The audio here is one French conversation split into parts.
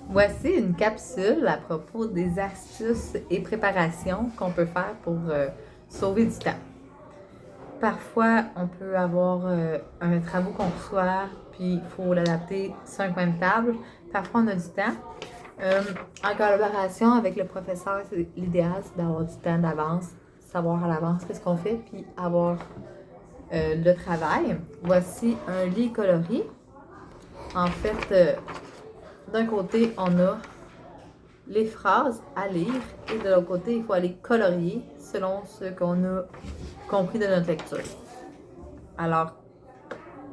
Voici une capsule à propos des astuces et préparations qu'on peut faire pour sauver du temps. Parfois, on peut avoir un travaux qu'on reçoit, puis il faut l'adapter sur un coin de table. Parfois, on a du temps. En collaboration avec le professeur, l'idéal, c'est d'avoir du temps d'avance, savoir à l'avance qu'est-ce qu'on fait, puis avoir le travail. Voici un lit coloris. En fait, d'un côté, on a les phrases à lire et de l'autre côté, il faut aller colorier selon ce qu'on a compris de notre lecture. Alors,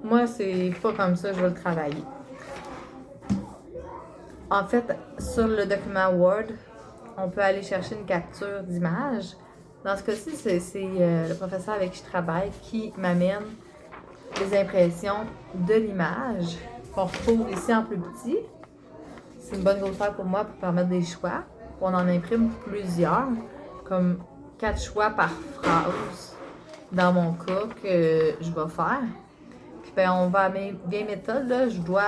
moi, c'est pas comme ça que je vais le travailler. En fait, sur le document Word, on peut aller chercher une capture d'image. Dans ce cas-ci, c'est le professeur avec qui je travaille qui m'amène les impressions de l'image qu'on retrouve ici en plus petit. C'est une bonne grosseur pour moi pour permettre des choix. On en imprime plusieurs, comme 4 choix par phrase dans mon cas que je vais faire. Puis ben, on va à mes vieilles méthodes, là, je dois,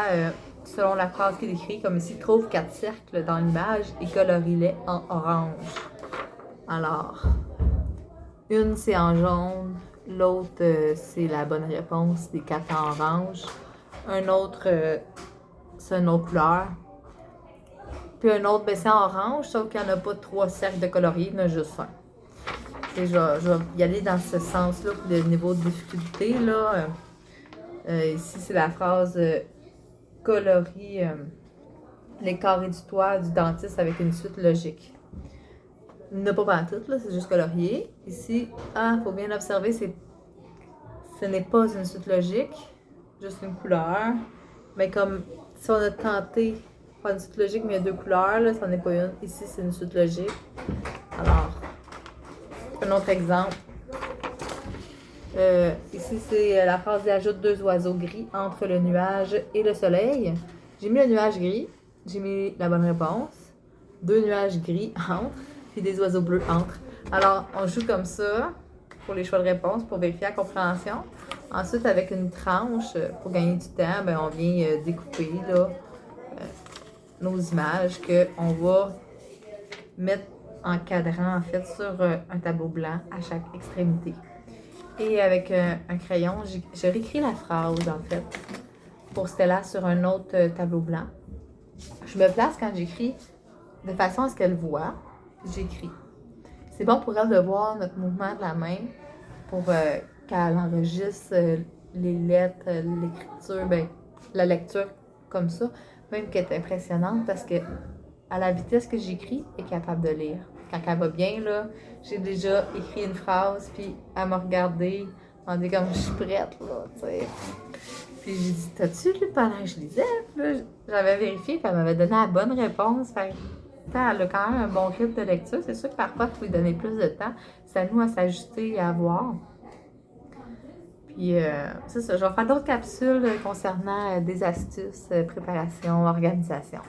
selon la phrase qui est écrite, comme ici, trouve 4 cercles dans l'image et colorie-les en orange. Alors, une c'est en jaune, l'autre c'est la bonne réponse, des 4 en orange. Un autre, c'est une autre couleur. Puis un autre, ben, c'est en orange, sauf qu'il n'y en a pas 3 cercles de colorier, il y en a juste un. Et je vais y aller dans ce sens-là, le niveau de difficulté. Là. Ici, c'est la phrase colorie les carrés du toit du dentiste avec une suite logique. Il n'y en a pas pantoute, là, c'est juste colorier. Ici, il faut bien observer, ce n'est pas une suite logique, juste une couleur. Mais comme si on a tenté faire une suite logique, mais il y a 2 couleurs, là, ça n'est pas une. Ici, c'est une suite logique. Alors, un autre exemple. Ici, c'est la phrase ajoute 2 oiseaux gris entre le nuage et le soleil. J'ai mis le nuage gris, j'ai mis la bonne réponse. 2 nuages gris entre, puis des oiseaux bleus entre. Alors, on joue comme ça pour les choix de réponse, pour vérifier la compréhension. Ensuite, avec une tranche, pour gagner du temps, ben, on vient découper là, nos images qu'on va mettre en cadrant en fait sur un tableau blanc à chaque extrémité. Et avec un crayon, je réécris la phrase en fait pour Stella sur un autre tableau blanc. Je me place quand j'écris de façon à ce qu'elle voit, j'écris. C'est bon pour elle de voir notre mouvement de la main pour qu'elle enregistre les lettres, l'écriture, ben, la lecture comme ça, même qu'elle est impressionnante parce que à la vitesse que j'écris, elle est capable de lire. Quand elle va bien, là, j'ai déjà écrit une phrase, puis elle m'a regardé, elle m'a dit comme je suis prête, là, tu sais. Puis j'ai dit, t'as-tu lu pendant que je lisais? Puis là, j'avais vérifié, puis elle m'avait donné la bonne réponse. Fait que, elle a quand même un bon rythme de lecture. C'est sûr que parfois, il faut lui donner plus de temps. C'est à nous à s'ajuster et à voir. Puis, c'est ça. Je vais faire d'autres capsules concernant des astuces, préparation, organisation.